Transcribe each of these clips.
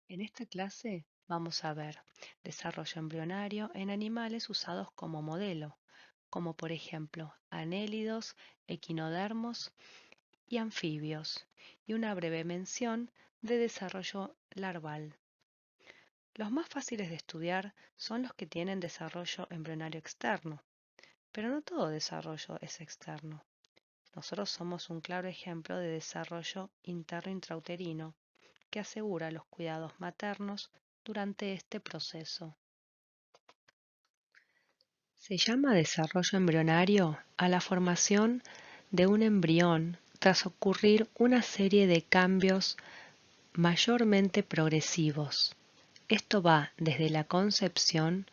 En esta clase vamos a ver desarrollo embrionario en animales usados como modelo, como por ejemplo anélidos, equinodermos y anfibios, y una breve mención de desarrollo larval. Los más fáciles de estudiar son los que tienen desarrollo embrionario externo, pero no todo desarrollo es externo. Nosotros somos un claro ejemplo de desarrollo interno intrauterino que asegura los cuidados maternos durante este proceso. Se llama desarrollo embrionario a la formación de un embrión tras ocurrir una serie de cambios mayormente progresivos. Esto va desde la concepción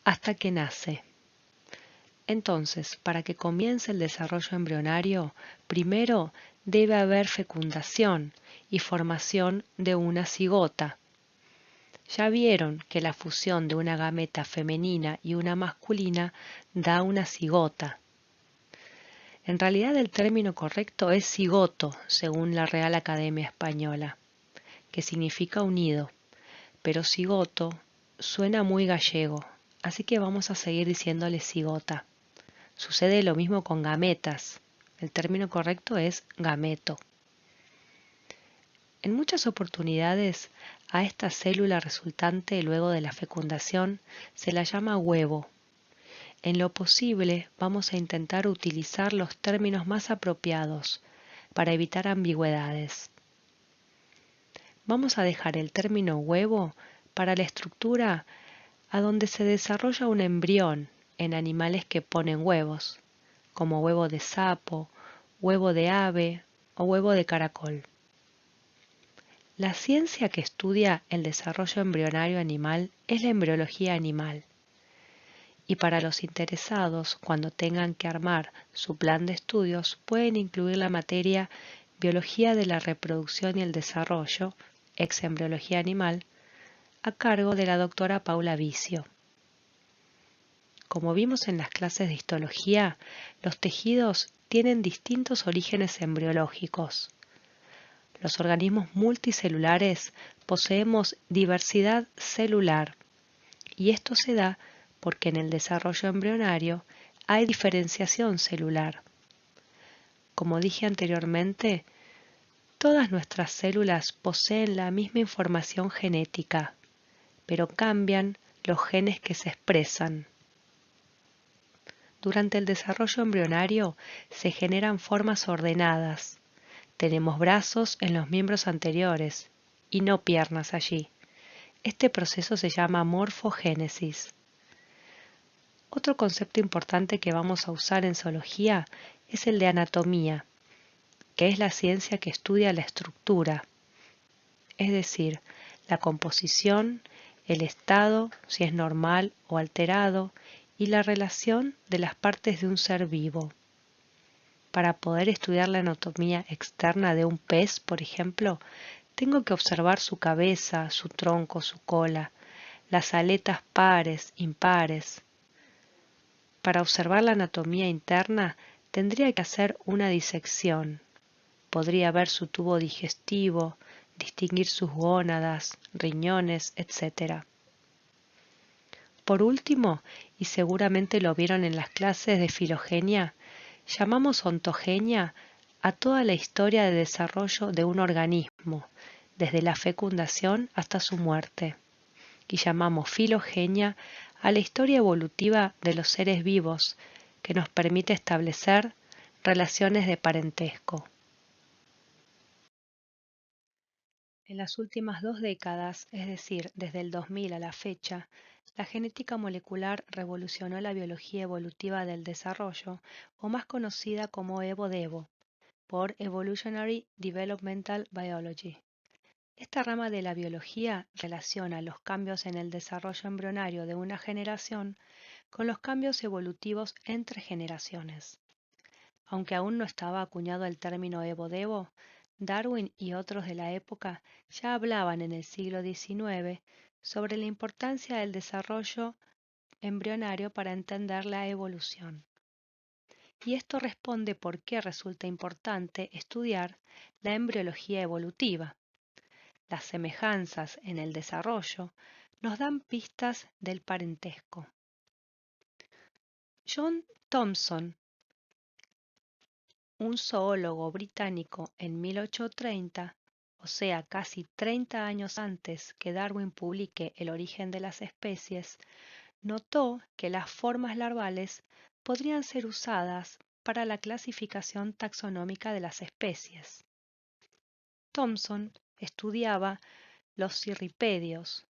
hasta que nace. Entonces, para que comience el desarrollo embrionario, primero debe haber fecundación y formación de una cigota. Ya vieron que la fusión de una gameta femenina y una masculina da una cigota. En realidad el término correcto es cigoto, según la Real Academia Española, que significa unido, pero cigoto suena muy gallego, así que vamos a seguir diciéndole cigota. Sucede lo mismo con gametas. El término correcto es gameto. En muchas oportunidades, a esta célula resultante luego de la fecundación se la llama huevo. En lo posible, vamos a intentar utilizar los términos más apropiados para evitar ambigüedades. Vamos a dejar el término huevo para la estructura a donde se desarrolla un embrión en animales que ponen huevos, como huevo de sapo, huevo de ave o huevo de caracol. La ciencia que estudia el desarrollo embrionario animal es la embriología animal. Y para los interesados, cuando tengan que armar su plan de estudios, pueden incluir la materia Biología de la Reproducción y el Desarrollo, ex embriología animal, a cargo de la doctora Paula Vicio. Como vimos en las clases de histología, los tejidos tienen distintos orígenes embriológicos. Los organismos multicelulares poseemos diversidad celular y esto se da porque en el desarrollo embrionario hay diferenciación celular. Como dije anteriormente, todas nuestras células poseen la misma información genética, pero cambian los genes que se expresan. Durante el desarrollo embrionario se generan formas ordenadas. Tenemos brazos en los miembros anteriores y no piernas allí. Este proceso se llama morfogénesis. Otro concepto importante que vamos a usar en zoología es el de anatomía, que es la ciencia que estudia la estructura, es decir, la composición, el estado, si es normal o alterado, y la relación de las partes de un ser vivo. Para poder estudiar la anatomía externa de un pez, por ejemplo, tengo que observar su cabeza, su tronco, su cola, las aletas pares, impares. Para observar la anatomía interna, tendría que hacer una disección. Podría ver su tubo digestivo, distinguir sus gónadas, riñones, etc. Por último, y seguramente lo vieron en las clases de filogenia, llamamos ontogenia a toda la historia de desarrollo de un organismo, desde la fecundación hasta su muerte. Y llamamos filogenia a la historia evolutiva de los seres vivos, que nos permite establecer relaciones de parentesco. En las últimas 2 décadas, es decir, desde el 2000 a la fecha, la genética molecular revolucionó la biología evolutiva del desarrollo, o más conocida como EVO-DEVO, por Evolutionary Developmental Biology. Esta rama de la biología relaciona los cambios en el desarrollo embrionario de una generación con los cambios evolutivos entre generaciones. Aunque aún no estaba acuñado el término Evo-Devo, Darwin y otros de la época ya hablaban en el siglo XIX sobre la importancia del desarrollo embrionario para entender la evolución. Y esto responde por qué resulta importante estudiar la embriología evolutiva. Las semejanzas en el desarrollo nos dan pistas del parentesco. John Thomson, un zoólogo británico en 1830, o sea, casi 30 años antes que Darwin publique El origen de las especies, notó que las formas larvales podrían ser usadas para la clasificación taxonómica de las especies. Thomson estudiaba los cirripedios.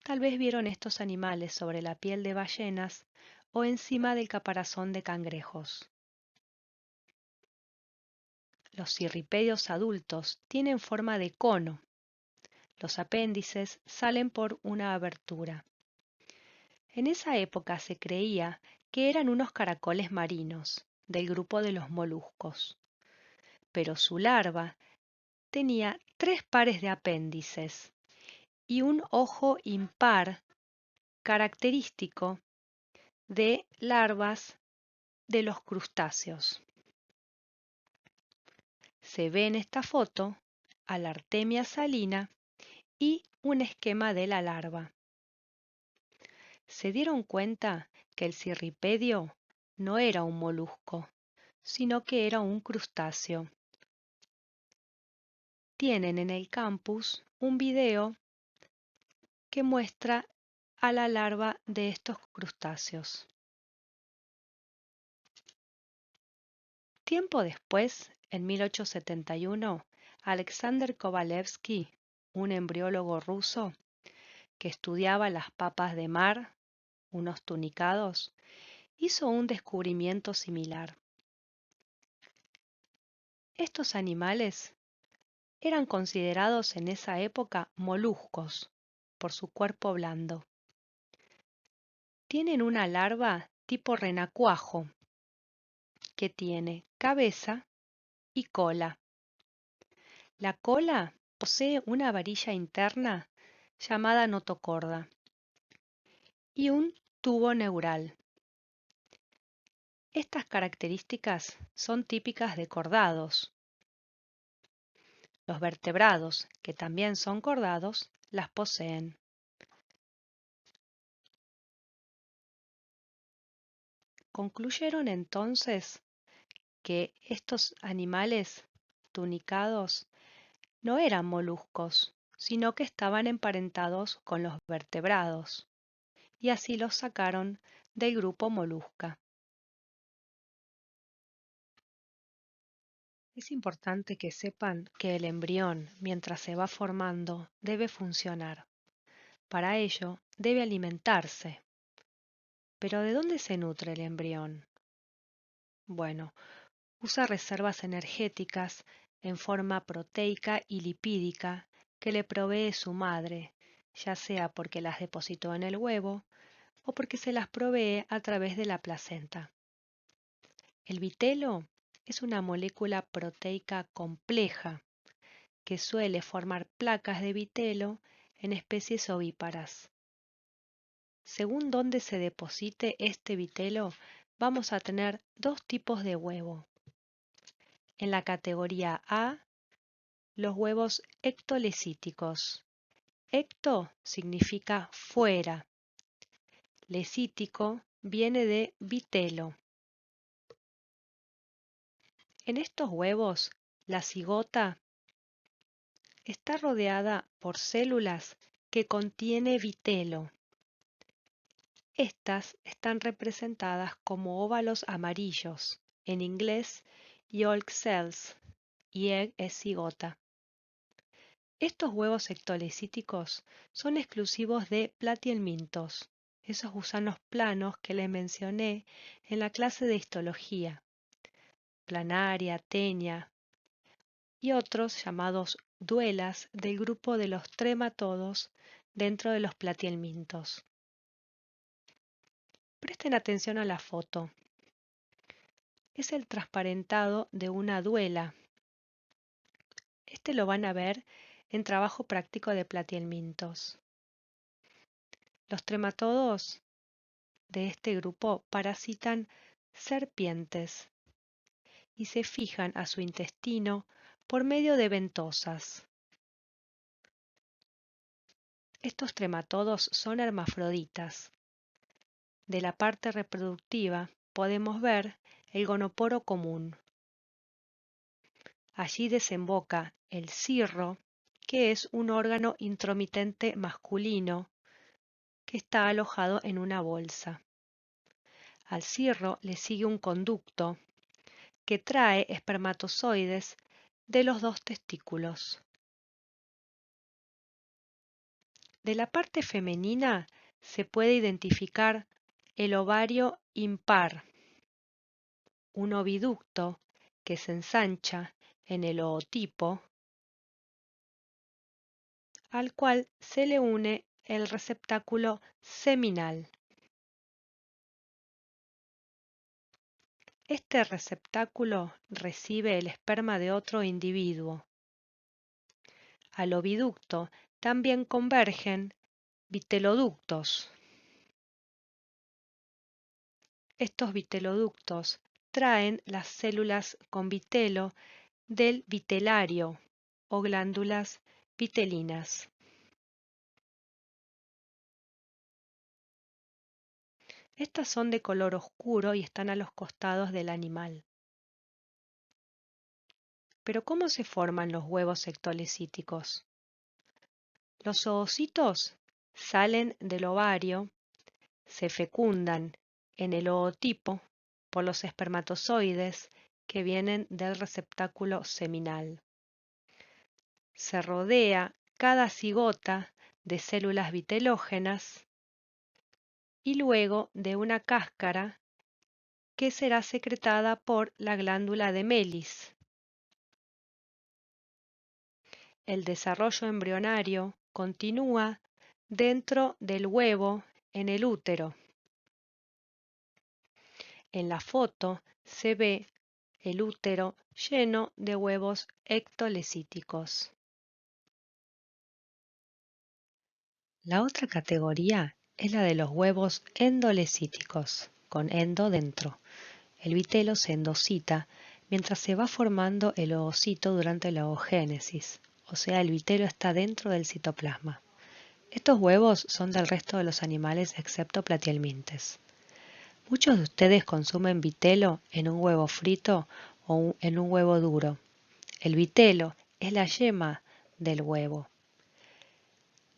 Tal vez vieron estos animales sobre la piel de ballenas o encima del caparazón de cangrejos. Los cirripedios adultos tienen forma de cono. Los apéndices salen por una abertura. En esa época se creía que eran unos caracoles marinos, del grupo de los moluscos, pero su larva tenía 3 pares de apéndices y un ojo impar característico de larvas de los crustáceos. Se ve en esta foto a la Artemia salina y un esquema de la larva. Se dieron cuenta que el cirripedio no era un molusco, sino que era un crustáceo. Tienen en el campus un video que muestra a la larva de estos crustáceos. Tiempo después, en 1871, Alexander Kovalevsky, un embriólogo ruso que estudiaba las papas de mar, unos tunicados, hizo un descubrimiento similar. Estos animales eran considerados en esa época moluscos por su cuerpo blando. Tienen una larva tipo renacuajo que tiene cabeza y cola. La cola posee una varilla interna llamada notocorda y un tubo neural. Estas características son típicas de cordados. Los vertebrados, que también son cordados, las poseen. Concluyeron entonces que estos animales tunicados no eran moluscos, sino que estaban emparentados con los vertebrados, y así los sacaron del grupo Molusca. Es importante que sepan que el embrión, mientras se va formando, debe funcionar. Para ello, debe alimentarse. ¿Pero de dónde se nutre el embrión? Bueno, usa reservas energéticas en forma proteica y lipídica que le provee su madre, ya sea porque las depositó en el huevo o porque se las provee a través de la placenta. El vitelo es una molécula proteica compleja que suele formar placas de vitelo en especies ovíparas. Según dónde se deposite este vitelo, vamos a tener 2 tipos de huevo. En la categoría A, los huevos ectolecíticos. Ecto significa fuera. Lecítico viene de vitelo. En estos huevos, la cigota está rodeada por células que contiene vitelo. Estas están representadas como óvalos amarillos, en inglés yolk cells, y egg es cigota. Estos huevos ectolecíticos son exclusivos de platihelmintos, esos gusanos planos que les mencioné en la clase de histología, planaria, tenia, y otros llamados duelas del grupo de los trematodos dentro de los platihelmintos. Presten atención a la foto. Es el transparentado de una duela. Este lo van a ver en trabajo práctico de platihelmintos. Los trematodos de este grupo parasitan serpientes y se fijan a su intestino por medio de ventosas. Estos trematodos son hermafroditas. De la parte reproductiva podemos ver el gonoporo común. Allí desemboca el cirro, que es un órgano intromitente masculino que está alojado en una bolsa. Al cirro le sigue un conducto que trae espermatozoides de los dos testículos. De la parte femenina se puede identificar el ovario impar, un oviducto que se ensancha en el ootipo, al cual se le une el receptáculo seminal. Este receptáculo recibe el esperma de otro individuo. Al oviducto también convergen viteloductos. Estos viteloductos traen las células con vitelo del vitelario o glándulas vitelinas. Estas son de color oscuro y están a los costados del animal. Pero ¿cómo se forman los huevos ectolecíticos? Los oocitos salen del ovario, se fecundan en el ootipo por los espermatozoides que vienen del receptáculo seminal. Se rodea cada cigota de células vitelógenas y luego de una cáscara que será secretada por la glándula de Melis. El desarrollo embrionario continúa dentro del huevo en el útero. En la foto se ve el útero lleno de huevos ectolecíticos. La otra categoría es la de los huevos endolecíticos, con endo dentro. El vitelo se endocita mientras se va formando el oocito durante la oogénesis, o sea, el vitelo está dentro del citoplasma. Estos huevos son del resto de los animales excepto platihelmintes. Muchos de ustedes consumen vitelo en un huevo frito o en un huevo duro. El vitelo es la yema del huevo,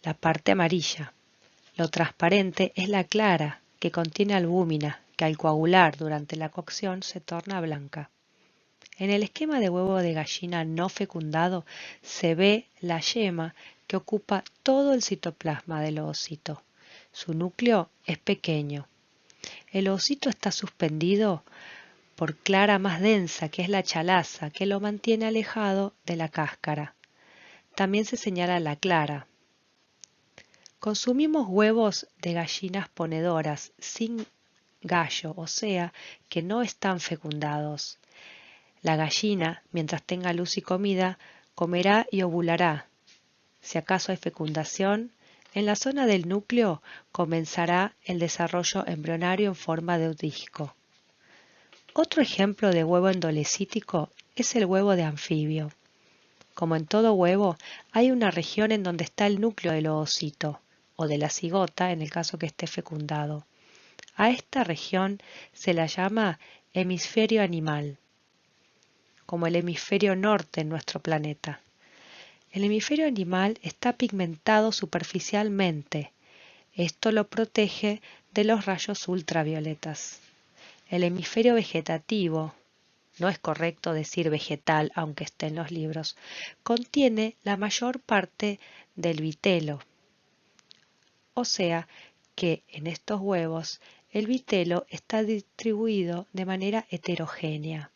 la parte amarilla. Lo transparente es la clara, que contiene albúmina, que al coagular durante la cocción se torna blanca. En el esquema de huevo de gallina no fecundado se ve la yema que ocupa todo el citoplasma del oocito. Su núcleo es pequeño. El oocito está suspendido por clara más densa, que es la chalaza, que lo mantiene alejado de la cáscara. También se señala la clara. Consumimos huevos de gallinas ponedoras sin gallo, o sea, que no están fecundados. La gallina, mientras tenga luz y comida, comerá y ovulará. Si acaso hay fecundación, en la zona del núcleo comenzará el desarrollo embrionario en forma de disco. Otro ejemplo de huevo endolecítico es el huevo de anfibio. Como en todo huevo, hay una región en donde está el núcleo del oocito, o de la cigota en el caso que esté fecundado. A esta región se la llama hemisferio animal, como el hemisferio norte en nuestro planeta. El hemisferio animal está pigmentado superficialmente. Esto lo protege de los rayos ultravioletas. El hemisferio vegetativo, no es correcto decir vegetal aunque esté en los libros, contiene la mayor parte del vitelo. O sea que en estos huevos el vitelo está distribuido de manera heterogénea.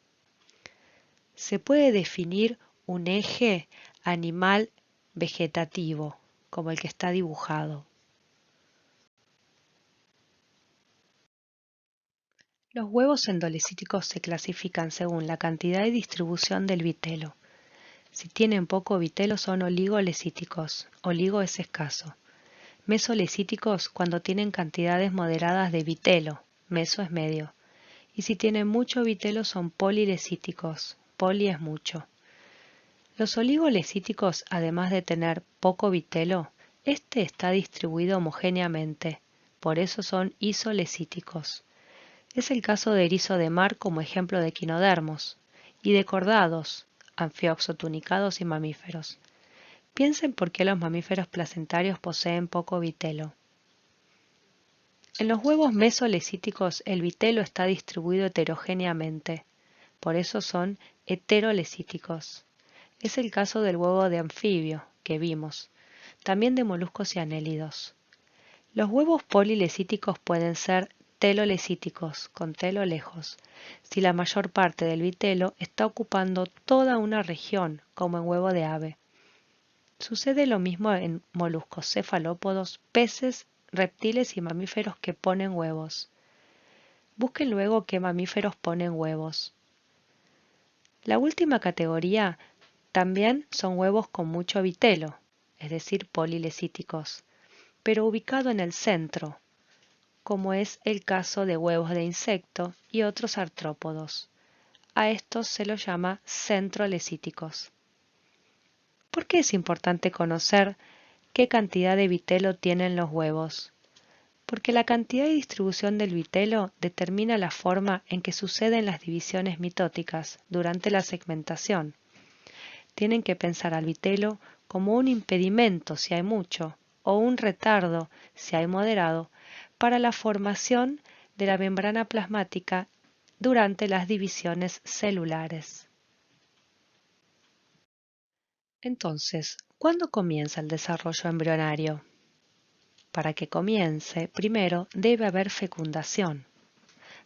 Se puede definir un eje animal vegetativo, como el que está dibujado. Los huevos endolecíticos se clasifican según la cantidad y distribución del vitelo. Si tienen poco vitelo son oligolecíticos, oligo es escaso. Mesolecíticos cuando tienen cantidades moderadas de vitelo, meso es medio. Y si tienen mucho vitelo son polilecíticos, poli es mucho. Los oligolecíticos, además de tener poco vitelo, Este está distribuido homogéneamente, por eso son isolecíticos. Es el caso de erizo de mar como ejemplo de equinodermos, y de cordados, anfioxotunicados y mamíferos. Piensen por qué los mamíferos placentarios poseen poco vitelo. En los huevos mesolecíticos el vitelo está distribuido heterogéneamente, por eso son heterolecíticos. Es el caso del huevo de anfibio, que vimos, también de moluscos y anélidos. Los huevos polilecíticos pueden ser telolecíticos, con telo lejos, si la mayor parte del vitelo está ocupando toda una región, como en huevo de ave. Sucede lo mismo en moluscos, cefalópodos, peces, reptiles y mamíferos que ponen huevos. Busquen luego qué mamíferos ponen huevos. La última categoría también son huevos con mucho vitelo, es decir, polilecíticos, pero ubicado en el centro, como es el caso de huevos de insecto y otros artrópodos. A estos se los llama centrolecíticos. ¿Por qué es importante conocer qué cantidad de vitelo tienen los huevos? Porque la cantidad y distribución del vitelo determina la forma en que suceden las divisiones mitóticas durante la segmentación. Tienen que pensar al vitelo como un impedimento si hay mucho o un retardo si hay moderado para la formación de la membrana plasmática durante las divisiones celulares. Entonces, ¿cuándo comienza el desarrollo embrionario? Para que comience, primero debe haber fecundación.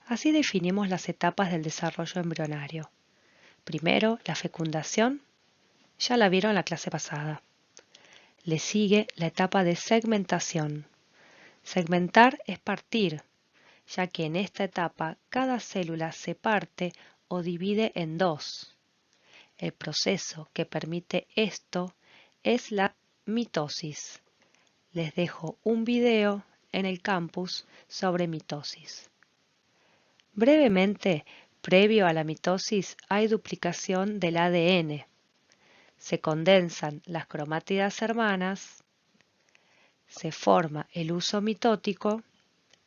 Así definimos las etapas del desarrollo embrionario. Primero, la fecundación, ya la vieron en la clase pasada. Le sigue la etapa de segmentación. Segmentar es partir, ya que en esta etapa cada célula se parte o divide en dos. El proceso que permite esto es la mitosis. Les dejo un video en el campus sobre mitosis. Brevemente, previo a la mitosis hay duplicación del ADN. Se condensan las cromátidas hermanas, se forma el huso mitótico,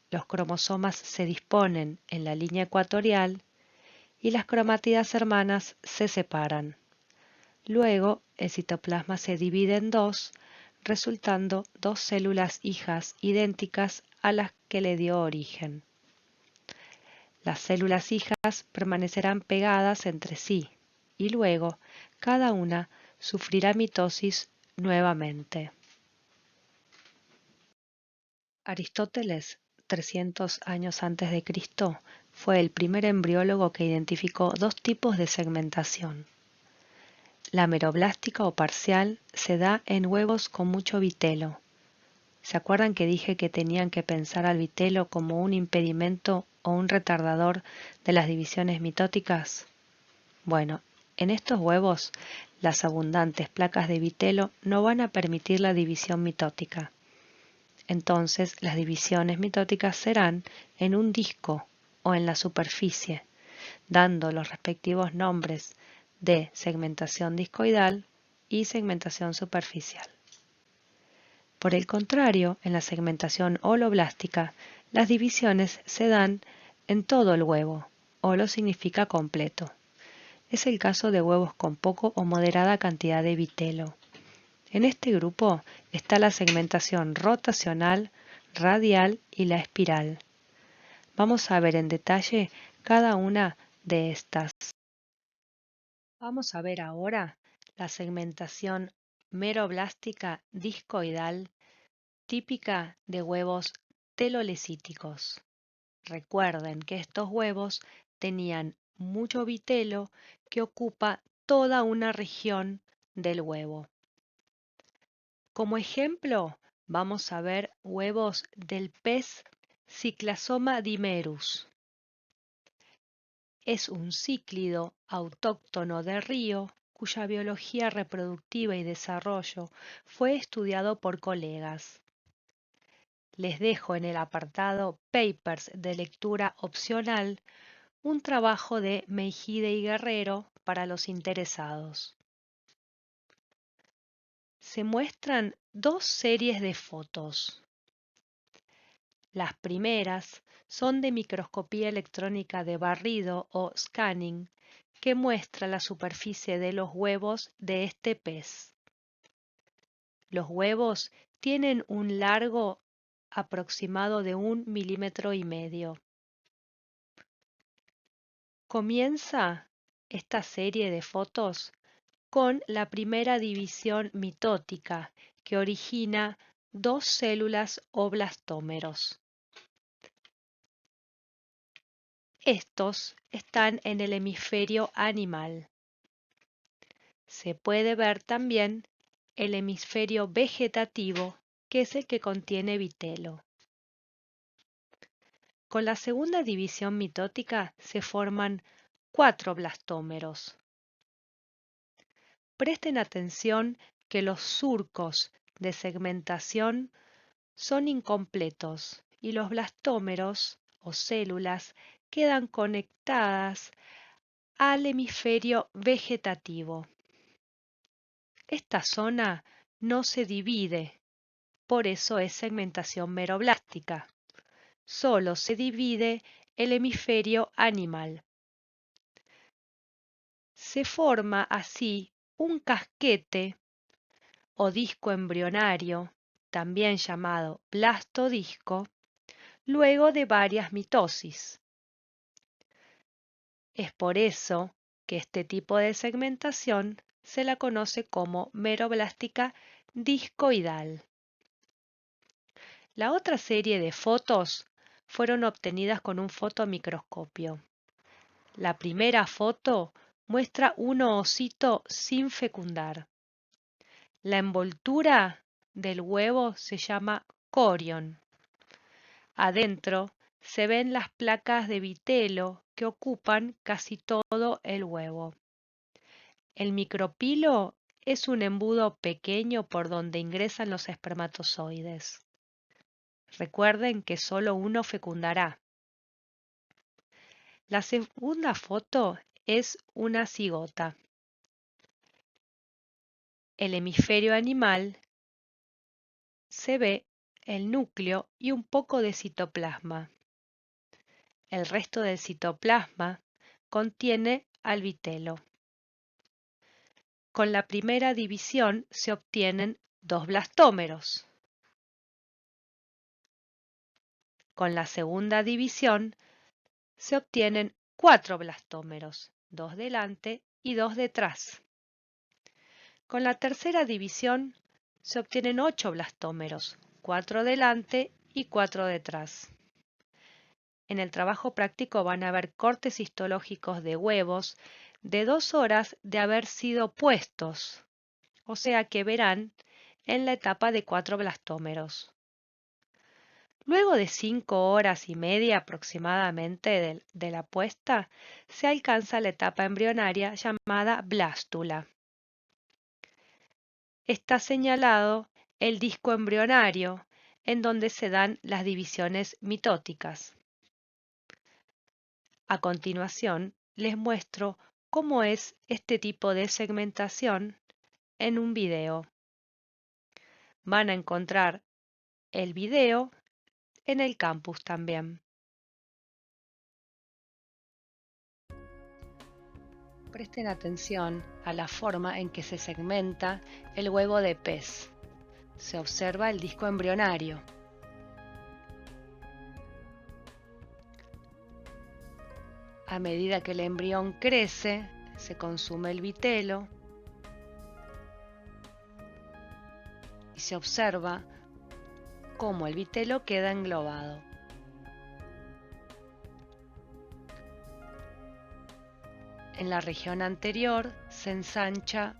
los cromosomas se disponen en la línea ecuatorial y las cromátidas hermanas se separan. Luego, el citoplasma se divide en dos, resultando dos células hijas idénticas a las que le dio origen. Las células hijas permanecerán pegadas entre sí y luego cada una sufrirá mitosis nuevamente. Aristóteles, 300 años antes de Cristo, fue el primer embriólogo que identificó dos tipos de segmentación. La meroblástica o parcial se da en huevos con mucho vitelo. ¿Se acuerdan que dije que tenían que pensar al vitelo como un impedimento o un retardador de las divisiones mitóticas? Bueno, en estos huevos, las abundantes placas de vitelo no van a permitir la división mitótica. Entonces, las divisiones mitóticas serán en un disco o en la superficie, dando los respectivos nombres de segmentación discoidal y segmentación superficial. Por el contrario, en la segmentación holoblástica, las divisiones se dan en todo el huevo. Holo significa completo. Es el caso de huevos con poco o moderada cantidad de vitelo. En este grupo está la segmentación rotacional, radial y la espiral. Vamos a ver en detalle cada una de estas. Vamos a ver ahora la segmentación meroblástica discoidal típica de huevos telolecíticos. Recuerden que estos huevos tenían mucho vitelo que ocupa toda una región del huevo. Como ejemplo, vamos a ver huevos del pez Cyclasoma dimerus. Es un cíclido autóctono de río cuya biología reproductiva y desarrollo fue estudiado por colegas. Les dejo en el apartado Papers de lectura opcional un trabajo de Meijide y Guerrero para los interesados. se muestran dos series de fotos. Las primeras son de microscopía electrónica de barrido o scanning, que muestra la superficie de los huevos de este pez. Los huevos tienen un largo aproximado de 1,5 milímetros. Comienza esta serie de fotos con la primera división mitótica, que origina dos células o blastómeros. Estos están en el hemisferio animal. Se puede ver también el hemisferio vegetativo, que es el que contiene vitelo. Con la segunda división mitótica se forman 4 blastómeros. Presten atención que los surcos de segmentación son incompletos y los blastómeros o células quedan conectadas al hemisferio vegetativo. Esta zona no se divide, por eso es segmentación meroblástica. Solo se divide el hemisferio animal. Se forma así un casquete o disco embrionario, también llamado blastodisco, luego de varias mitosis. Es por eso que este tipo de segmentación se la conoce como meroblástica discoidal. La otra serie de fotos fueron obtenidas con un fotomicroscopio. La primera foto muestra un ovocito sin fecundar. La envoltura del huevo se llama corion. Adentro se ven las placas de vitelo que ocupan casi todo el huevo. El micropilo es un embudo pequeño por donde ingresan los espermatozoides. Recuerden que solo uno fecundará. La segunda foto es una cigota. El hemisferio animal se ve el núcleo y un poco de citoplasma. El resto del citoplasma contiene al vitelo. Con la primera división se obtienen 2 blastómeros. Con la segunda división se obtienen 4 blastómeros, 2 delante y 2 detrás. Con la tercera división se obtienen 8 blastómeros, 4 delante y 4 detrás. En el trabajo práctico van a ver cortes histológicos de huevos de 2 horas de haber sido puestos, o sea que verán en la etapa de 4 blastómeros. Luego de 5 horas y media aproximadamente de la puesta, se alcanza la etapa embrionaria llamada blástula. Está señalado el disco embrionario, en donde se dan las divisiones mitóticas. A continuación, les muestro cómo es este tipo de segmentación en un video. Van a encontrar el video en el campus también. Presten atención a la forma en que se segmenta el huevo de pez. Se observa el disco embrionario. A medida que el embrión crece, se consume el vitelo y se observa cómo el vitelo queda englobado. En la región anterior se ensancha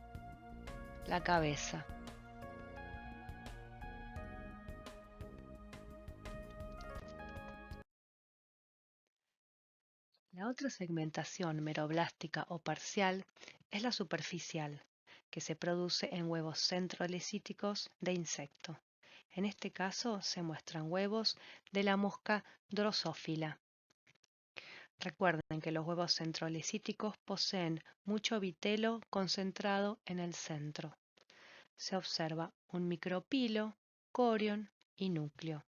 la cabeza. La otra segmentación meroblástica o parcial es la superficial, que se produce en huevos centrolecíticos de insecto. En este caso se muestran huevos de la mosca drosófila. Recuerden que los huevos centrolecíticos poseen mucho vitelo concentrado en el centro. se observa un micropilo, corion y núcleo.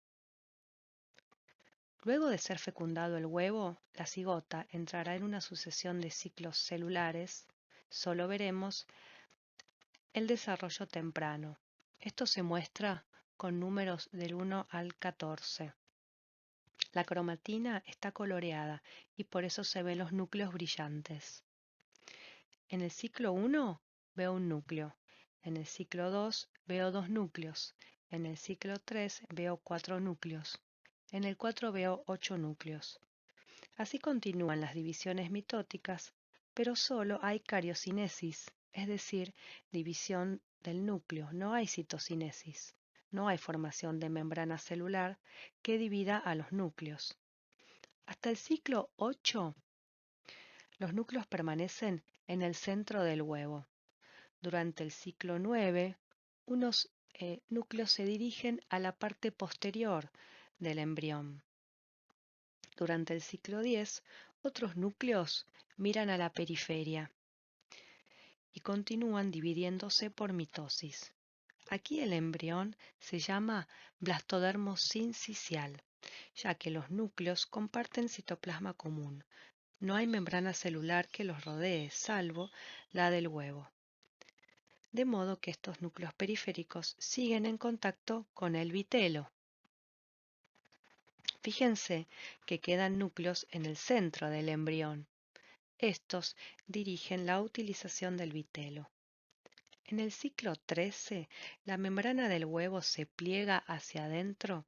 Luego de ser fecundado el huevo, la cigota entrará en una sucesión de ciclos celulares. Solo veremos el desarrollo temprano. Esto se muestra con números del 1 al 14. La cromatina está coloreada y por eso se ven los núcleos brillantes. En el ciclo 1 veo un núcleo, en el ciclo 2 veo 2 núcleos, en el ciclo 3 veo 4 núcleos, en el 4 veo 8 núcleos. Así continúan las divisiones mitóticas, pero solo hay cariocinesis, es decir, división del núcleo, no hay citocinesis, no hay formación de membrana celular que divida a los núcleos. Hasta el ciclo 8, los núcleos permanecen en el centro del huevo. Durante el ciclo 9, unos núcleos se dirigen a la parte posterior del embrión. Durante el ciclo 10, otros núcleos miran a la periferia y continúan dividiéndose por mitosis. Aquí el embrión se llama blastodermo sincicial, ya que los núcleos comparten citoplasma común. No hay membrana celular que los rodee, salvo la del huevo. De modo que estos núcleos periféricos siguen en contacto con el vitelo. Fíjense que quedan núcleos en el centro del embrión. Estos dirigen la utilización del vitelo. En el ciclo 13, la membrana del huevo se pliega hacia adentro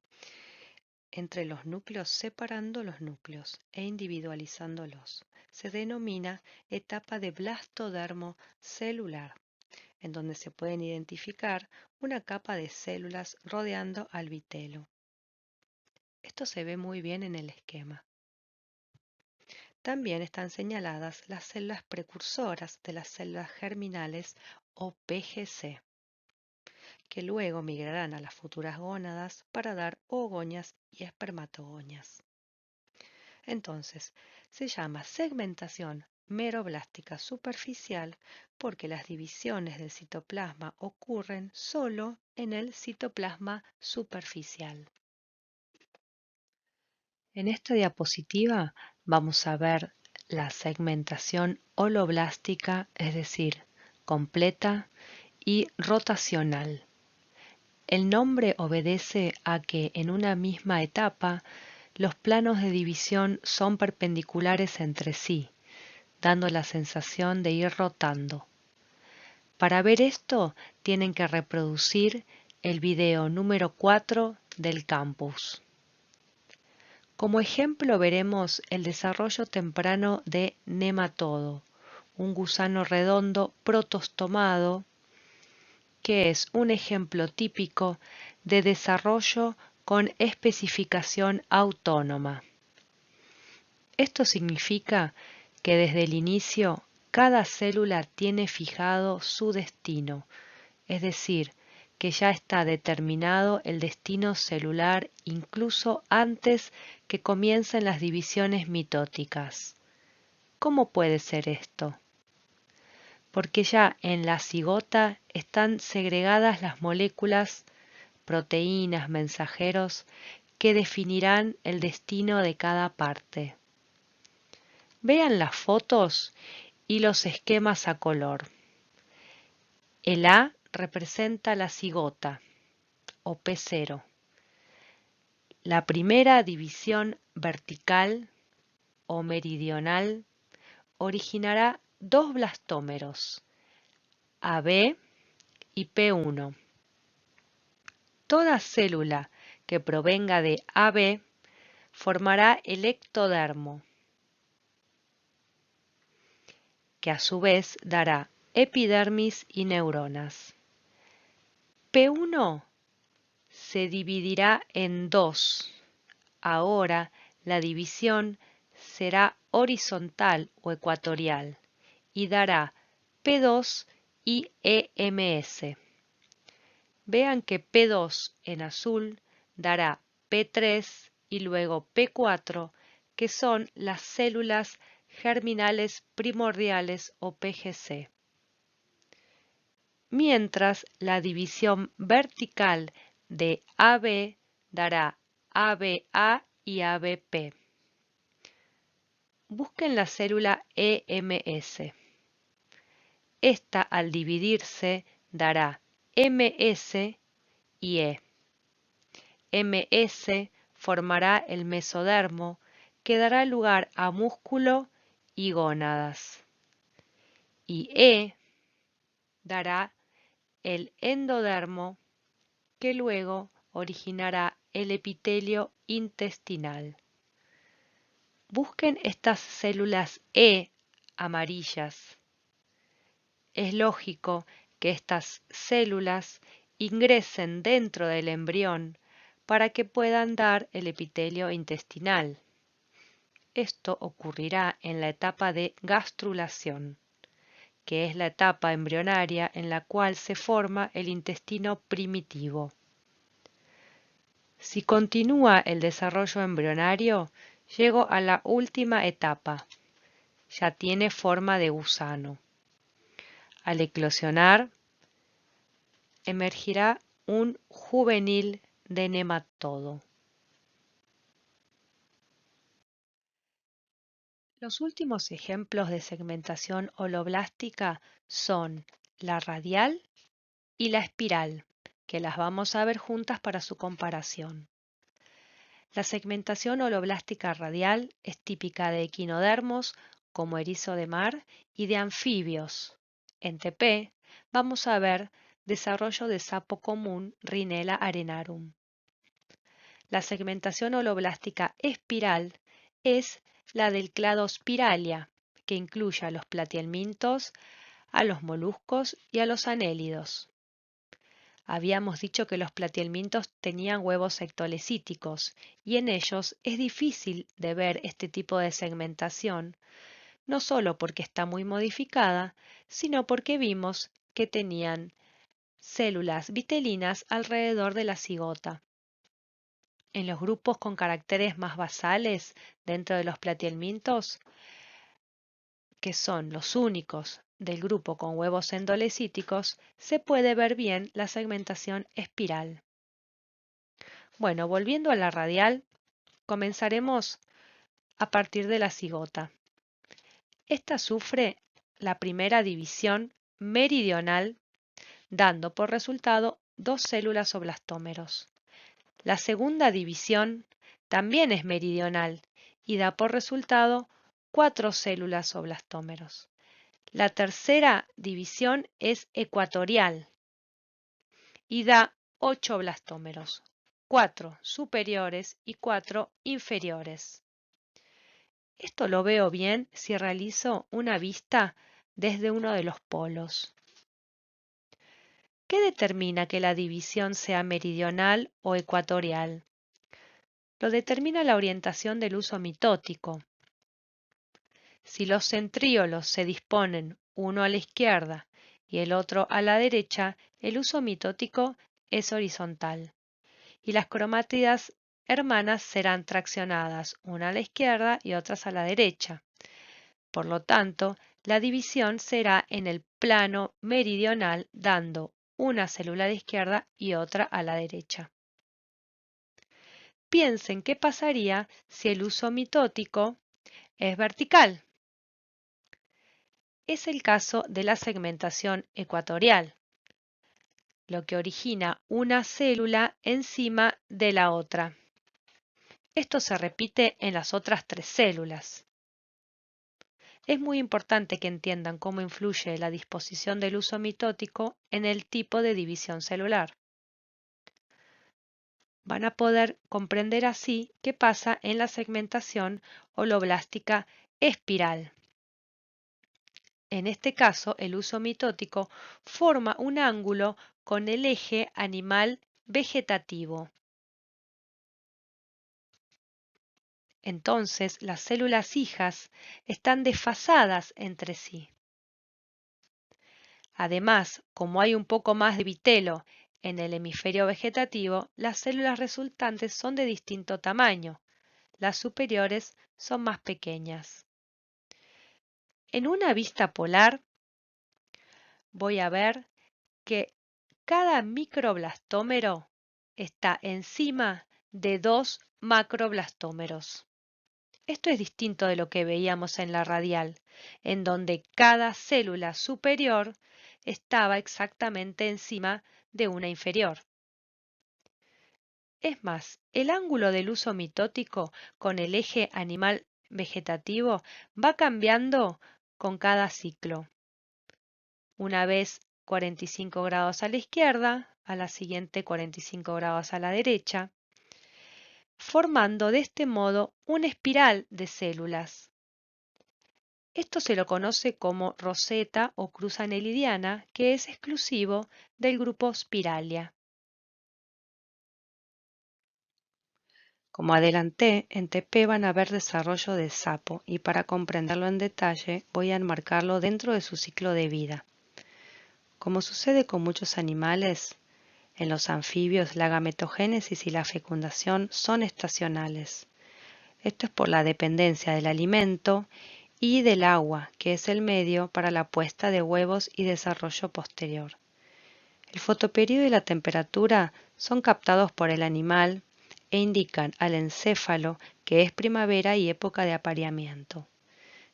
entre los núcleos, separando los núcleos e individualizándolos. Se denomina etapa de blastodermo celular, en donde se pueden identificar una capa de células rodeando al vitelo. Esto se ve muy bien en el esquema. También están señaladas las células precursoras de las células germinales o PGC, que luego migrarán a las futuras gónadas para dar oogoñas y espermatogoñas. Entonces, se llama segmentación meroblástica superficial porque las divisiones del citoplasma ocurren solo en el citoplasma superficial. En esta diapositiva vamos a ver la segmentación holoblástica, es decir, completa y rotacional. El nombre obedece a que en una misma etapa los planos de división son perpendiculares entre sí, dando la sensación de ir rotando. Para ver esto, tienen que reproducir el video número 4 del campus. Como ejemplo veremos el desarrollo temprano de nematodo, un gusano redondo protostomado, que es un ejemplo típico de desarrollo con especificación autónoma. Esto significa que desde el inicio cada célula tiene fijado su destino, es decir, que ya está determinado el destino celular incluso antes que comiencen las divisiones mitóticas. ¿Cómo puede ser esto? Porque ya en la cigota están segregadas las moléculas, proteínas, mensajeros que definirán el destino de cada parte. Vean las fotos y los esquemas a color. El A representa la cigota o P0. La primera división vertical o meridional originará dos blastómeros, AB y P1. Toda célula que provenga de AB formará el ectodermo, que a su vez dará epidermis y neuronas. P1 se dividirá en dos. Ahora la división será horizontal o ecuatorial y dará P2 y EMS. Vean que P2 en azul dará P3 y luego P4, que son las células germinales primordiales o PGC. mientras la división vertical de AB dará ABA y ABP. Busquen la célula EMS. Esta, al dividirse, dará MS y E. MS formará el mesodermo, que dará lugar a músculo y gónadas. Y E dará el endodermo, que luego originará el epitelio intestinal. Busquen estas células E amarillas. Es lógico que estas células ingresen dentro del embrión para que puedan dar el epitelio intestinal. Esto ocurrirá en la etapa de gastrulación, que es la etapa embrionaria en la cual se forma el intestino primitivo. Si continúa el desarrollo embrionario, llego a la última etapa. Ya tiene forma de gusano. Al eclosionar, emergirá un juvenil de nematodo. Los últimos ejemplos de segmentación holoblástica son la radial y la espiral, que las vamos a ver juntas para su comparación. La segmentación holoblástica radial es típica de equinodermos, como erizo de mar, y de anfibios. En TP vamos a ver desarrollo de sapo común Rhinella arenarum. La segmentación holoblástica espiral es la del clado Spiralia, que incluye a los platihelmintos, a los moluscos y a los anélidos. Habíamos dicho que los platihelmintos tenían huevos ectolecíticos y en ellos es difícil de ver este tipo de segmentación, no solo porque está muy modificada, sino porque vimos que tenían células vitelinas alrededor de la cigota. En los grupos con caracteres más basales dentro de los platihelmintos, que son los únicos del grupo con huevos endolecíticos, se puede ver bien la segmentación espiral. Bueno, volviendo a la radial, comenzaremos a partir de la cigota. Esta sufre la primera división meridional, dando por resultado 2 células oblastómeros. La segunda división también es meridional y da por resultado 4 células oblastómeros. La tercera división es ecuatorial y da 8 blastómeros, 4 superiores y 4 inferiores. Esto lo veo bien si realizo una vista desde uno de los polos. ¿Qué determina que la división sea meridional o ecuatorial? Lo determina la orientación del uso mitótico. Si los centríolos se disponen uno a la izquierda y el otro a la derecha, el uso mitótico es horizontal y las cromátidas hermanas serán traccionadas, una a la izquierda y otras a la derecha. Por lo tanto, la división será en el plano meridional, dando una célula a la izquierda y otra a la derecha. Piensen qué pasaría si el uso mitótico es vertical. Es el caso de la segmentación ecuatorial, lo que origina una célula encima de la otra. Esto se repite en las otras 3 células. Es muy importante que entiendan cómo influye la disposición del uso mitótico en el tipo de división celular. Van a poder comprender así qué pasa en la segmentación holoblástica espiral. En este caso, el uso mitótico forma un ángulo con el eje animal vegetativo. Entonces, las células hijas están desfasadas entre sí. Además, como hay un poco más de vitelo en el hemisferio vegetativo, las células resultantes son de distinto tamaño. Las superiores son más pequeñas. En una vista polar voy a ver que cada microblastómero está encima de 2 macroblastómeros. Esto es distinto de lo que veíamos en la radial, en donde cada célula superior estaba exactamente encima de una inferior. Es más, el ángulo del uso mitótico con el eje animal vegetativo va cambiando con cada ciclo. Una vez 45 grados a la izquierda, a la siguiente 45 grados a la derecha, formando de este modo una espiral de células. Esto se lo conoce como roseta o cruz anelidiana, que es exclusivo del grupo Spiralia. Como adelanté, en TP van a haber desarrollo de sapo y para comprenderlo en detalle voy a enmarcarlo dentro de su ciclo de vida. Como sucede con muchos animales, en los anfibios la gametogénesis y la fecundación son estacionales. Esto es por la dependencia del alimento y del agua, que es el medio para la puesta de huevos y desarrollo posterior. El fotoperíodo y la temperatura son captados por el animal e indican al encéfalo que es primavera y época de apareamiento.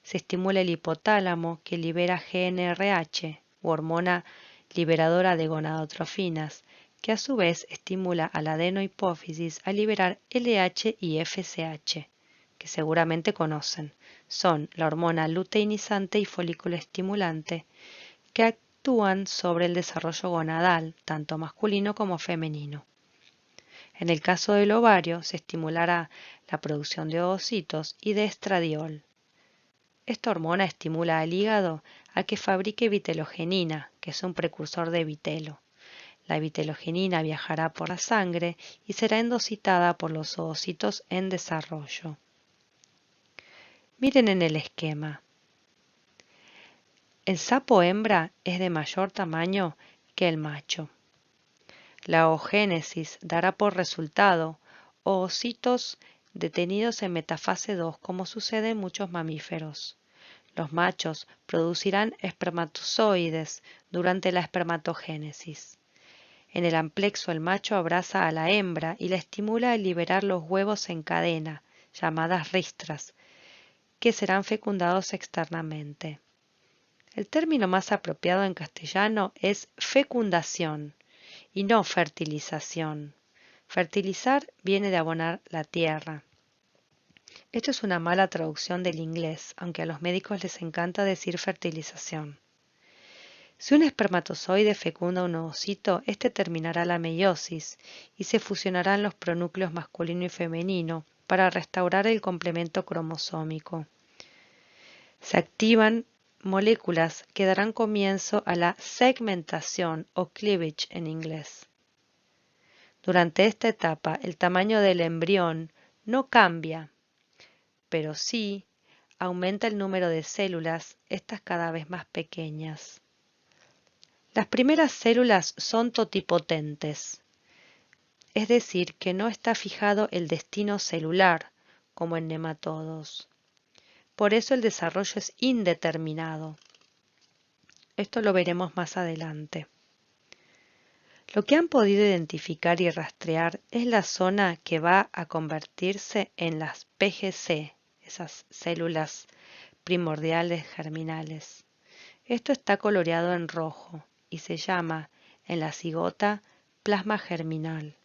Se estimula el hipotálamo que libera GnRH, u hormona liberadora de gonadotrofinas, que a su vez estimula a la adenohipófisis a liberar LH y FSH, que seguramente conocen. Son la hormona luteinizante y folículo estimulante, que actúan sobre el desarrollo gonadal, tanto masculino como femenino. En el caso del ovario, se estimulará la producción de ovocitos y de estradiol. Esta hormona estimula al hígado a que fabrique vitelogenina, que es un precursor de vitelo. La vitelogenina viajará por la sangre y será endocitada por los ovocitos en desarrollo. Miren en el esquema. El sapo hembra es de mayor tamaño que el macho. La oogénesis dará por resultado ovocitos detenidos en metafase 2, como sucede en muchos mamíferos. Los machos producirán espermatozoides durante la espermatogénesis. En el amplexo el macho abraza a la hembra y la estimula a liberar los huevos en cadena, llamadas ristras, que serán fecundados externamente. El término más apropiado en castellano es fecundación y no fertilización. Fertilizar viene de abonar la tierra. Esto es una mala traducción del inglés, aunque a los médicos les encanta decir fertilización. Si un espermatozoide fecunda un ovocito, este terminará la meiosis y se fusionarán los pronúcleos masculino y femenino para restaurar el complemento cromosómico. Se activan moléculas que darán comienzo a la segmentación o cleavage en inglés. Durante esta etapa, el tamaño del embrión no cambia, pero sí aumenta el número de células, estas cada vez más pequeñas. Las primeras células son totipotentes, es decir, que no está fijado el destino celular, como en nematodos. Por eso el desarrollo es indeterminado. Esto lo veremos más adelante. Lo que han podido identificar y rastrear es la zona que va a convertirse en las PGC, esas células primordiales germinales. Esto está coloreado en rojo y se llama en la cigota plasma germinal.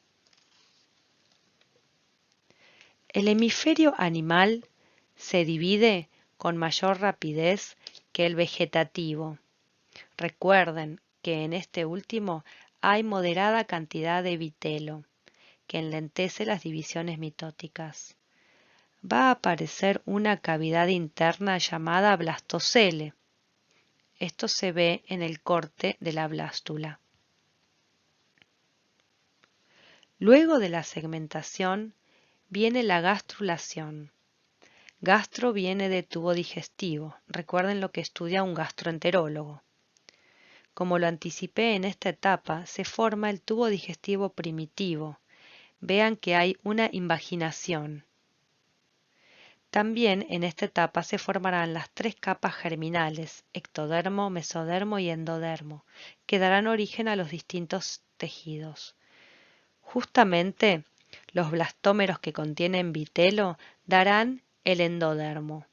El hemisferio animal se divide con mayor rapidez que el vegetativo. Recuerden que en este último hay moderada cantidad de vitelo, que enlentece las divisiones mitóticas. Va a aparecer una cavidad interna llamada blastocele. Esto se ve en el corte de la blástula. Luego de la segmentación viene la gastrulación. Gastro viene de tubo digestivo. Recuerden lo que estudia un gastroenterólogo. Como lo anticipé en esta etapa, se forma el tubo digestivo primitivo. Vean que hay una invaginación. También en esta etapa se formarán las tres capas germinales, ectodermo, mesodermo y endodermo, que darán origen a los distintos tejidos. Justamente, los blastómeros que contienen vitelo darán el endodermo.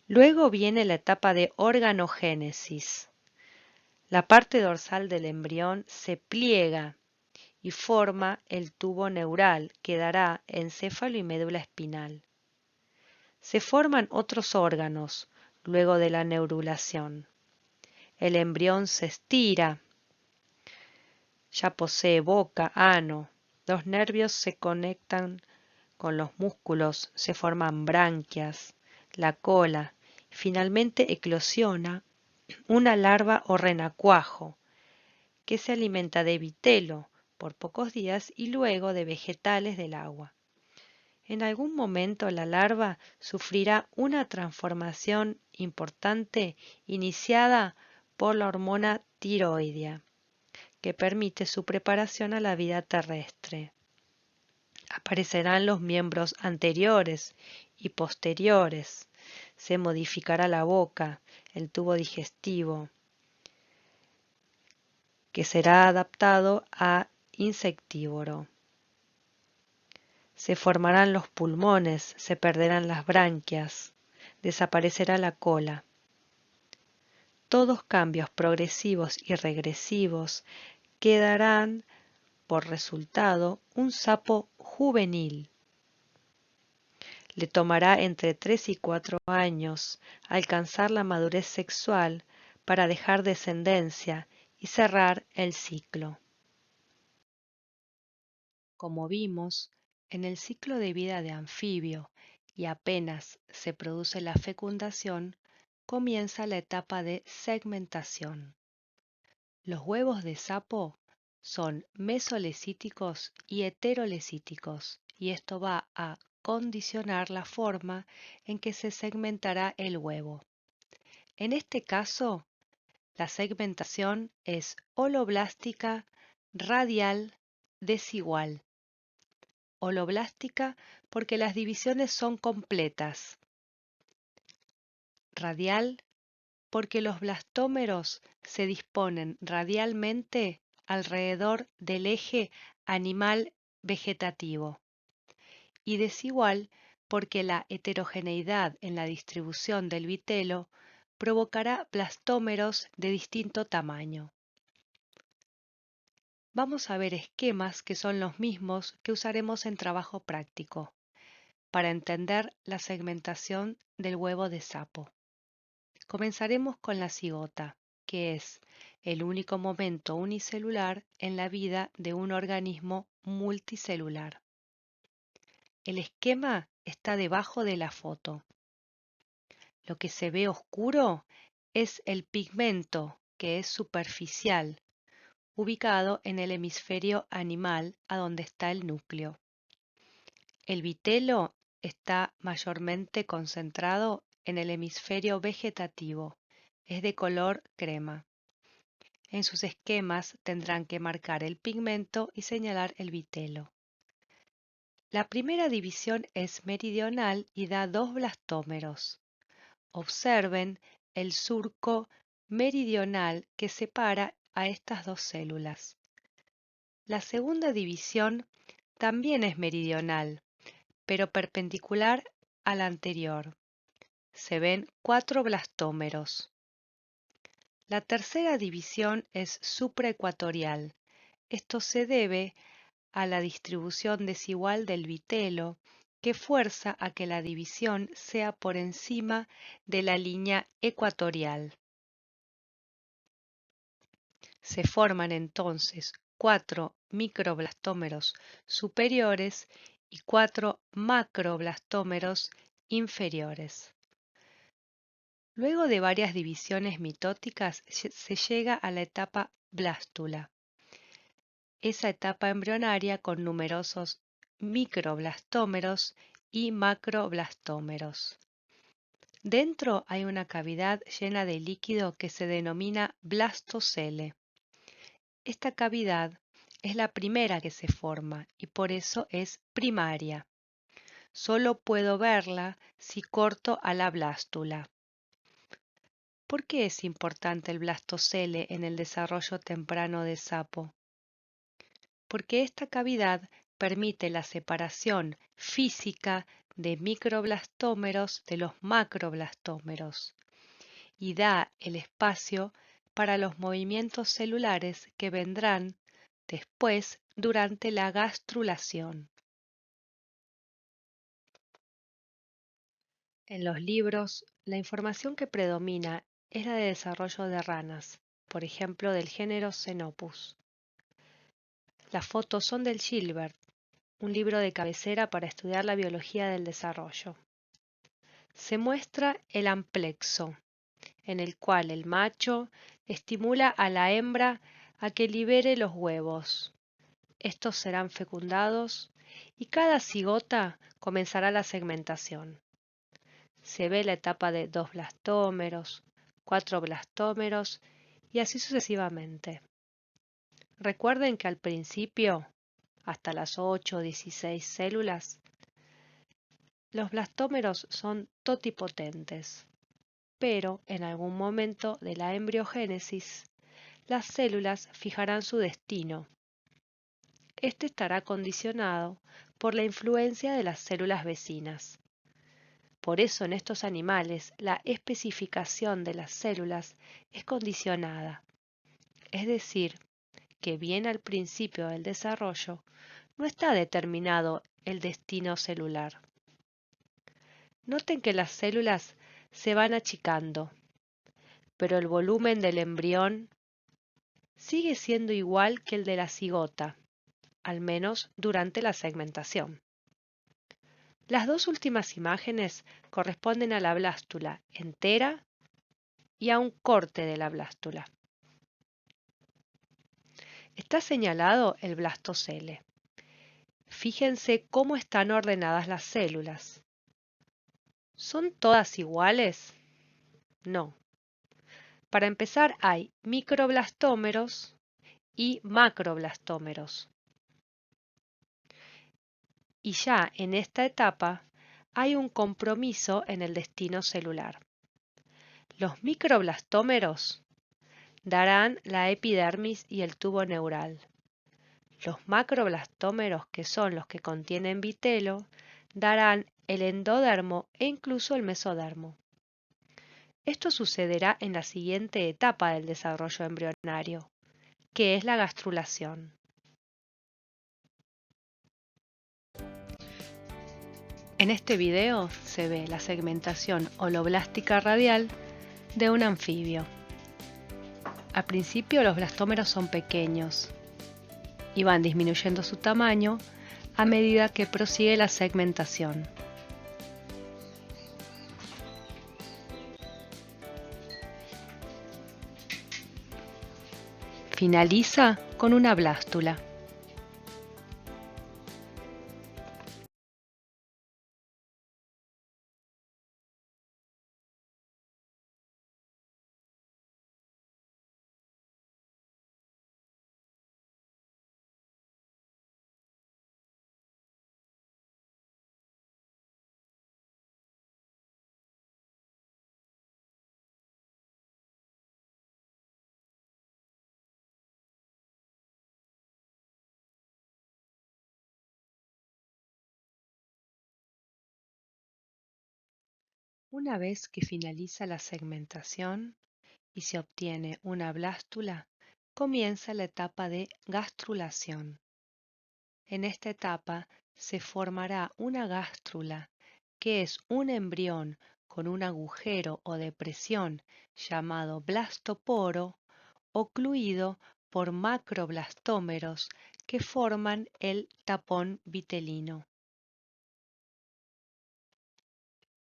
Luego viene la etapa de organogénesis. La parte dorsal del embrión se pliega y forma el tubo neural que dará encéfalo y médula espinal. Se forman otros órganos luego de la neurulación. El embrión se estira, ya posee boca, ano, los nervios se conectan con los músculos, se forman branquias, la cola, y finalmente eclosiona una larva o renacuajo que se alimenta de vitelo por pocos días y luego de vegetales del agua. En algún momento la larva sufrirá una transformación importante iniciada por la hormona tiroidea, que permite su preparación a la vida terrestre. Aparecerán los miembros anteriores y posteriores. Se modificará la boca, el tubo digestivo, que será adaptado a insectívoro. Se formarán los pulmones, se perderán las branquias, desaparecerá la cola. Todos cambios progresivos y regresivos que darán por resultado un sapo juvenil. Le tomará entre 3 y 4 años alcanzar la madurez sexual para dejar descendencia y cerrar el ciclo. Como vimos, en el ciclo de vida de anfibio y apenas se produce la fecundación, comienza la etapa de segmentación. Los huevos de sapo son mesolecíticos y heterolecíticos, y esto va a condicionar la forma en que se segmentará el huevo. En este caso, la segmentación es holoblástica radial desigual. Holoblástica porque las divisiones son completas. Radial porque los blastómeros se disponen radialmente alrededor del eje animal vegetativo. Y desigual porque la heterogeneidad en la distribución del vitelo provocará blastómeros de distinto tamaño. Vamos a ver esquemas que son los mismos que usaremos en trabajo práctico para entender la segmentación del huevo de sapo. Comenzaremos con la cigota, que es el único momento unicelular en la vida de un organismo multicelular. El esquema está debajo de la foto. Lo que se ve oscuro es el pigmento, que es superficial, ubicado en el hemisferio animal, a donde está el núcleo. El vitelo está mayormente concentrado en el hemisferio vegetativo, es de color crema. En sus esquemas tendrán que marcar el pigmento y señalar el vitelo. La primera división es meridional y da 2 blastómeros. Observen el surco meridional que separa a estas dos células. La segunda división también es meridional, pero perpendicular a la anterior. Se ven 4 blastómeros. La tercera división es supraecuatorial. Esto se debe a la distribución desigual del vitelo que fuerza a que la división sea por encima de la línea ecuatorial. Se forman entonces 4 microblastómeros superiores y 4 macroblastómeros inferiores. Luego de varias divisiones mitóticas se llega a la etapa blástula, esa etapa embrionaria con numerosos microblastómeros y macroblastómeros. Dentro hay una cavidad llena de líquido que se denomina blastocele. Esta cavidad es la primera que se forma y por eso es primaria. Solo puedo verla si corto a la blástula. ¿Por qué es importante el blastocele en el desarrollo temprano de sapo? Porque esta cavidad permite la separación física de microblastómeros de los macroblastómeros y da el espacio para los movimientos celulares que vendrán después durante la gastrulación. En los libros, la información que predomina es la de desarrollo de ranas, por ejemplo del género Xenopus. Las fotos son del Gilbert, un libro de cabecera para estudiar la biología del desarrollo. Se muestra el amplexo, en el cual el macho estimula a la hembra a que libere los huevos. Estos serán fecundados y cada cigota comenzará la segmentación. Se ve la etapa de 2 blastómeros, 4 blastómeros y así sucesivamente. Recuerden que al principio, hasta las 8 o 16 células, los blastómeros son totipotentes, pero en algún momento de la embriogénesis, las células fijarán su destino. Este estará condicionado por la influencia de las células vecinas. Por eso en estos animales la especificación de las células es condicionada, es decir, que bien al principio del desarrollo no está determinado el destino celular. Noten que las células se van achicando, pero el volumen del embrión sigue siendo igual que el de la cigota, al menos durante la segmentación. Las dos últimas imágenes corresponden a la blástula entera y a un corte de la blástula. Está señalado el blastocele. Fíjense cómo están ordenadas las células. ¿Son todas iguales? No. Para empezar hay microblastómeros y macroblastómeros. Y ya en esta etapa hay un compromiso en el destino celular. Los microblastómeros darán la epidermis y el tubo neural. Los macroblastómeros, que son los que contienen vitelo, darán el endodermo e incluso el mesodermo. Esto sucederá en la siguiente etapa del desarrollo embrionario, que es la gastrulación. En este video se ve la segmentación holoblástica radial de un anfibio. Al principio los blastómeros son pequeños y van disminuyendo su tamaño a medida que prosigue la segmentación. Finaliza con una blástula. Una vez que finaliza la segmentación y se obtiene una blástula, comienza la etapa de gastrulación. En esta etapa se formará una gástrula, que es un embrión con un agujero o depresión llamado blastoporo, ocluido por macroblastómeros que forman el tapón vitelino.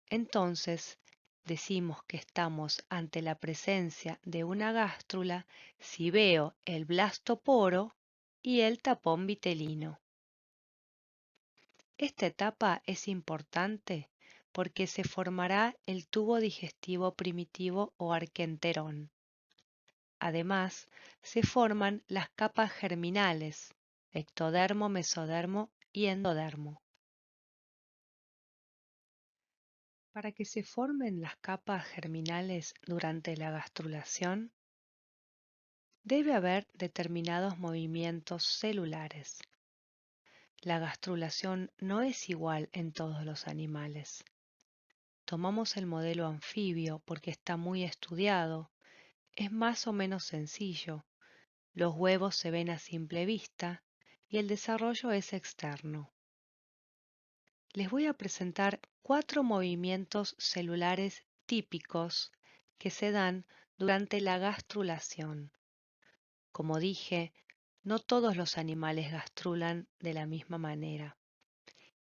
Entonces, decimos que estamos ante la presencia de una gástrula si veo el blastoporo y el tapón vitelino. Esta etapa es importante porque se formará el tubo digestivo primitivo o arquenterón. Además, se forman las capas germinales, ectodermo, mesodermo y endodermo. Para que se formen las capas germinales durante la gastrulación, debe haber determinados movimientos celulares. La gastrulación no es igual en todos los animales. Tomamos el modelo anfibio porque está muy estudiado, es más o menos sencillo, los huevos se ven a simple vista y el desarrollo es externo. Les voy a presentar 4 movimientos celulares típicos que se dan durante la gastrulación. Como dije, no todos los animales gastrulan de la misma manera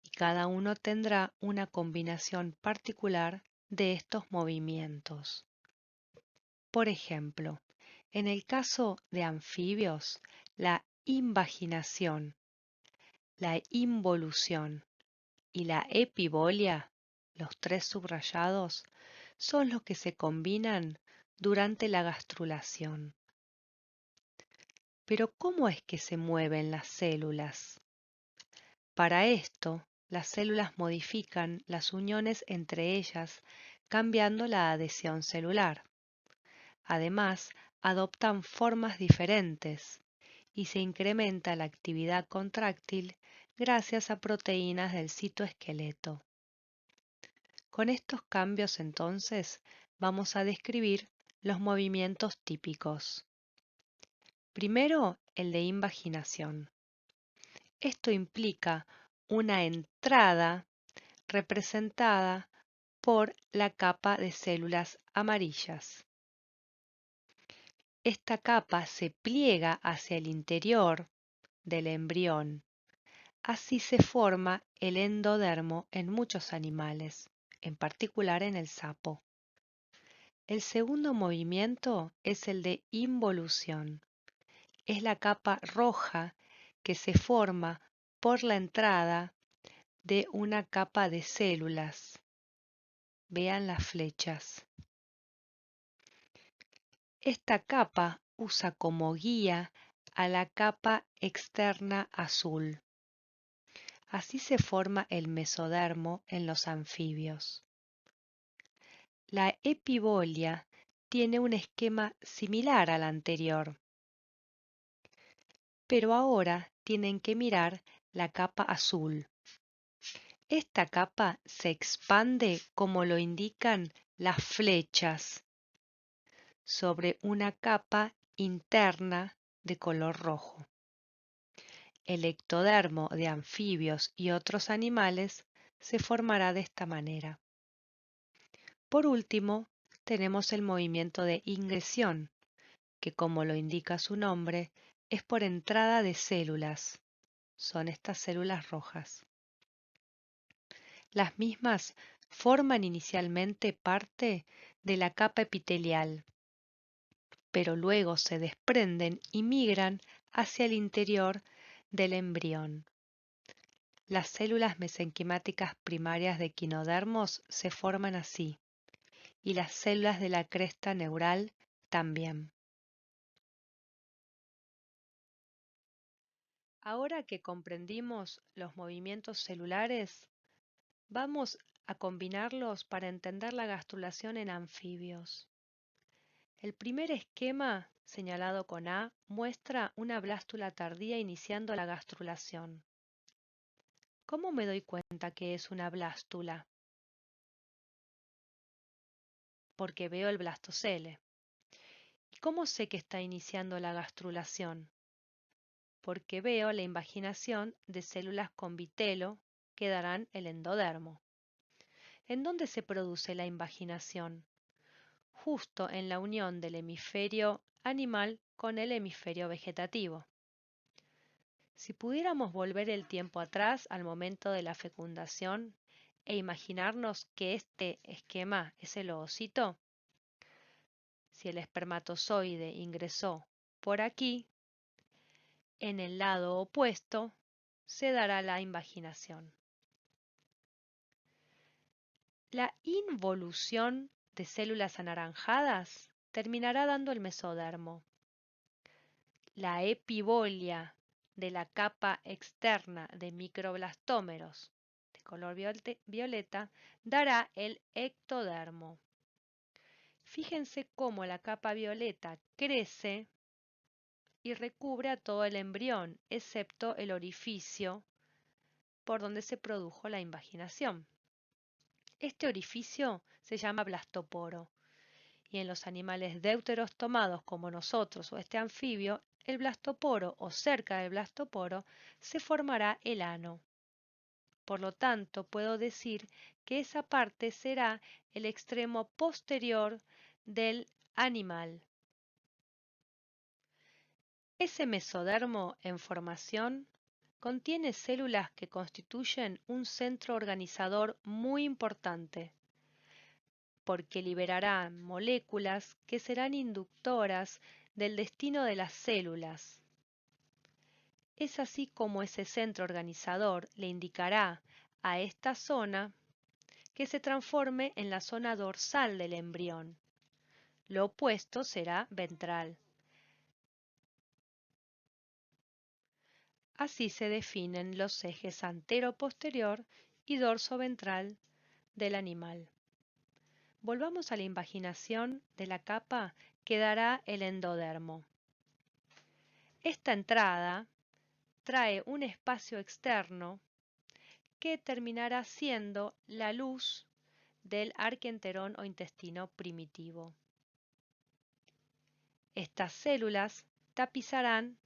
y cada uno tendrá una combinación particular de estos movimientos. Por ejemplo, en el caso de anfibios, la invaginación, la involución y la epibolia, los 3 subrayados, son los que se combinan durante la gastrulación. Pero ¿cómo es que se mueven las células? Para esto, las células modifican las uniones entre ellas, cambiando la adhesión celular. Además, adoptan formas diferentes y se incrementa la actividad contráctil gracias a proteínas del citoesqueleto. Con estos cambios, entonces, vamos a describir los movimientos típicos. Primero, el de invaginación. Esto implica una entrada representada por la capa de células amarillas. Esta capa se pliega hacia el interior del embrión. Así se forma el endodermo en muchos animales, en particular en el sapo. El segundo movimiento es el de involución. Es la capa roja que se forma por la entrada de una capa de células. Vean las flechas. Esta capa usa como guía a la capa externa azul. Así se forma el mesodermo en los anfibios. La epibolia tiene un esquema similar al anterior, pero ahora tienen que mirar la capa azul. Esta capa se expande como lo indican las flechas sobre una capa interna de color rojo. El ectodermo de anfibios y otros animales se formará de esta manera. Por último, tenemos el movimiento de ingresión, que como lo indica su nombre, es por entrada de células. Son estas células rojas. Las mismas forman inicialmente parte de la capa epitelial, pero luego se desprenden y migran hacia el interior del embrión. Las células mesenquimáticas primarias de equinodermos se forman así, y las células de la cresta neural también. Ahora que comprendimos los movimientos celulares, vamos a combinarlos para entender la gastrulación en anfibios. El primer esquema, señalado con A, muestra una blástula tardía iniciando la gastrulación. ¿Cómo me doy cuenta que es una blástula? Porque veo el blastocele. ¿Y cómo sé que está iniciando la gastrulación? Porque veo la invaginación de células con vitelo que darán el endodermo. ¿En dónde se produce la invaginación? Justo en la unión del hemisferio animal con el hemisferio vegetativo. Si pudiéramos volver el tiempo atrás al momento de la fecundación e imaginarnos que este esquema es el ovocito, si el espermatozoide ingresó por aquí, en el lado opuesto se dará la invaginación. La involución de células anaranjadas terminará dando el mesodermo. La epibolia de la capa externa de microblastómeros, de color violeta, dará el ectodermo. Fíjense cómo la capa violeta crece y recubre a todo el embrión, excepto el orificio por donde se produjo la invaginación. Este orificio se llama blastoporo, y en los animales deuteros tomados como nosotros o este anfibio, el blastoporo o cerca del blastoporo se formará el ano. Por lo tanto, puedo decir que esa parte será el extremo posterior del animal. Ese mesodermo en formación contiene células que constituyen un centro organizador muy importante, porque liberarán moléculas que serán inductoras del destino de las células. Es así como ese centro organizador le indicará a esta zona que se transforme en la zona dorsal del embrión. Lo opuesto será ventral. Así se definen los ejes antero-posterior y dorso-ventral del animal. Volvamos a la invaginación de la capa que dará el endodermo. Esta entrada trae un espacio externo que terminará siendo la luz del arquenterón o intestino primitivo. Estas células tapizarán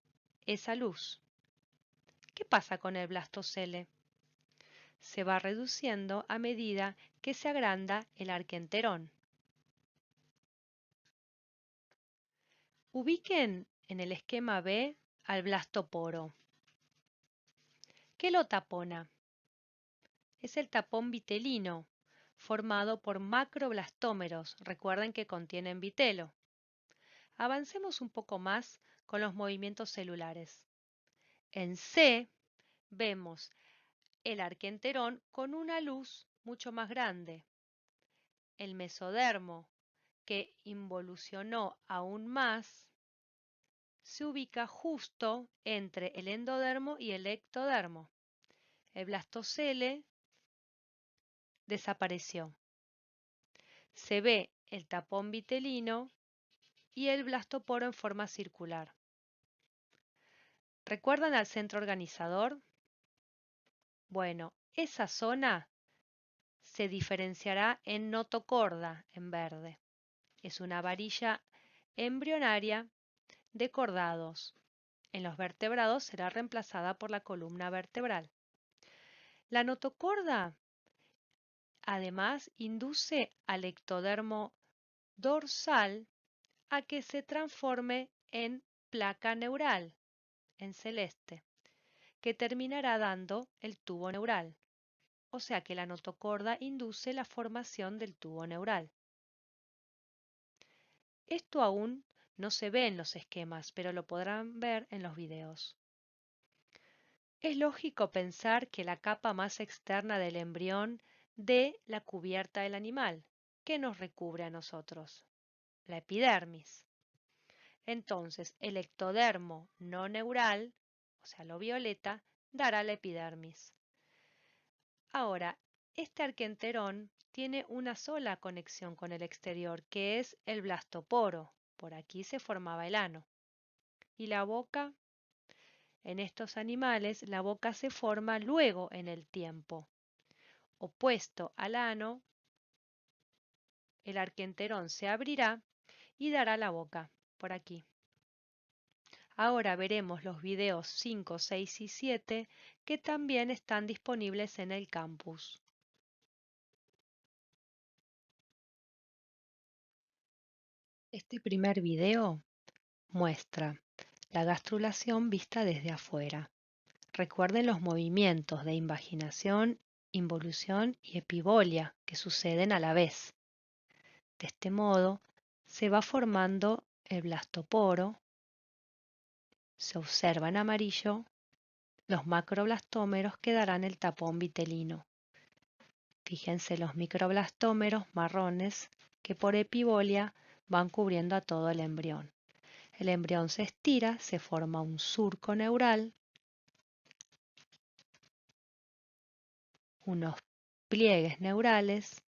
esa luz. ¿Qué pasa con el blastocele? Se va reduciendo a medida que se agranda el arquenterón. Ubiquen en el esquema B al blastoporo. ¿Qué lo tapona? Es el tapón vitelino, formado por macroblastómeros. Recuerden que contienen vitelo. Avancemos un poco más con los movimientos celulares. En C vemos el arquenterón con una luz mucho más grande. El mesodermo, que involucionó aún más, se ubica justo entre el endodermo y el ectodermo. El blastocele desapareció. Se ve el tapón vitelino y el blastoporo en forma circular. ¿Recuerdan al centro organizador? Bueno, esa zona se diferenciará en notocorda en verde. Es una varilla embrionaria de cordados. En los vertebrados será reemplazada por la columna vertebral. La notocorda, además, induce al ectodermo dorsal a que se transforme en placa neural, en celeste, que terminará dando el tubo neural. O sea que la notocorda induce la formación del tubo neural. Esto aún no se ve en los esquemas, pero lo podrán ver en los videos. Es lógico pensar que la capa más externa del embrión dé la cubierta del animal, que nos recubre a nosotros, la epidermis. Entonces, el ectodermo no neural, o sea, lo violeta, dará la epidermis. Ahora, este arquenterón tiene una sola conexión con el exterior, que es el blastoporo. Por aquí se formaba el ano. ¿Y la boca? En estos animales, la boca se forma luego en el tiempo. Opuesto al ano, el arquenterón se abrirá y dará la boca, por aquí. Ahora veremos los videos 5, 6 y 7 que también están disponibles en el campus. Este primer video muestra la gastrulación vista desde afuera. Recuerden los movimientos de invaginación, involución y epibolia que suceden a la vez. De este modo, se va formando el blastoporo, se observa en amarillo los macroblastómeros que darán el tapón vitelino. Fíjense los microblastómeros marrones que por epibolia van cubriendo a todo el embrión. El embrión se estira, se forma un surco neural, unos pliegues neurales,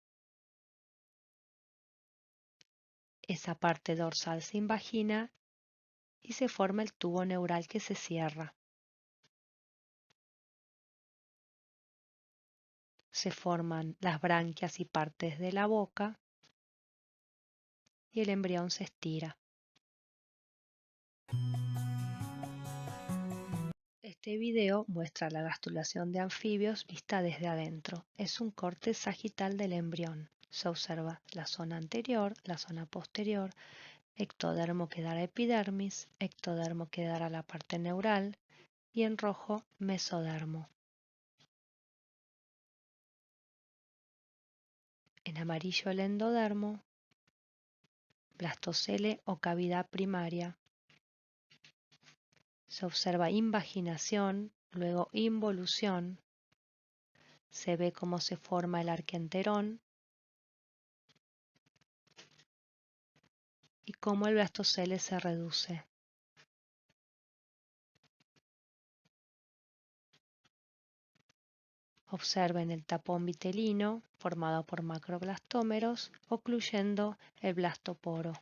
esa parte dorsal se invagina y se forma el tubo neural que se cierra. Se forman las branquias y partes de la boca y el embrión se estira. Este video muestra la gastrulación de anfibios vista desde adentro. Es un corte sagital del embrión. Se observa la zona anterior, la zona posterior, ectodermo que dará epidermis, ectodermo que dará la parte neural y en rojo mesodermo. En amarillo el endodermo, blastocele o cavidad primaria. Se observa invaginación, luego involución. Se ve cómo se forma el arquenterón y cómo el blastocele se reduce. Observen el tapón vitelino formado por macroblastómeros ocluyendo el blastoporo.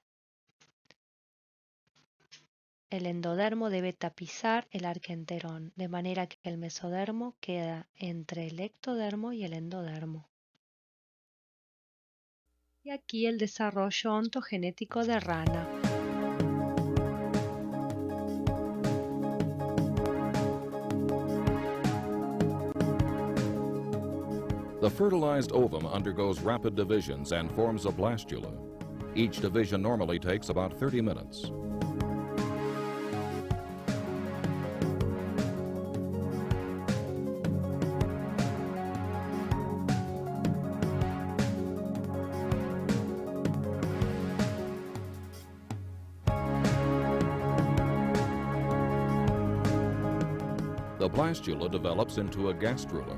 El endodermo debe tapizar el arquenterón, de manera que el mesodermo queda entre el ectodermo y el endodermo. Y aquí el desarrollo ontogenético de rana. The fertilized ovum undergoes rapid divisions and forms a blastula. Each division normally takes about 30 minutes. The blastula develops into a gastrula.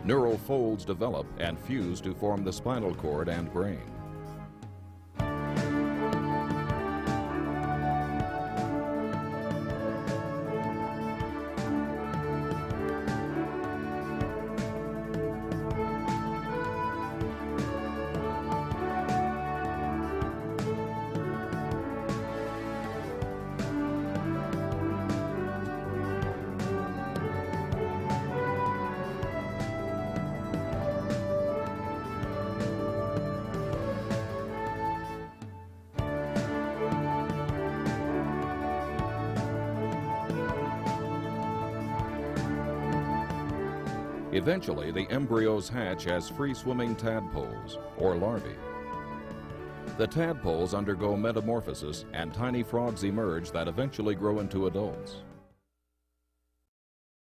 Neural folds develop and fuse to form the spinal cord and brain. Eventually, the embryos hatch as free-swimming tadpoles, or larvae. The tadpoles undergo metamorphosis and tiny frogs emerge that eventually grow into adults.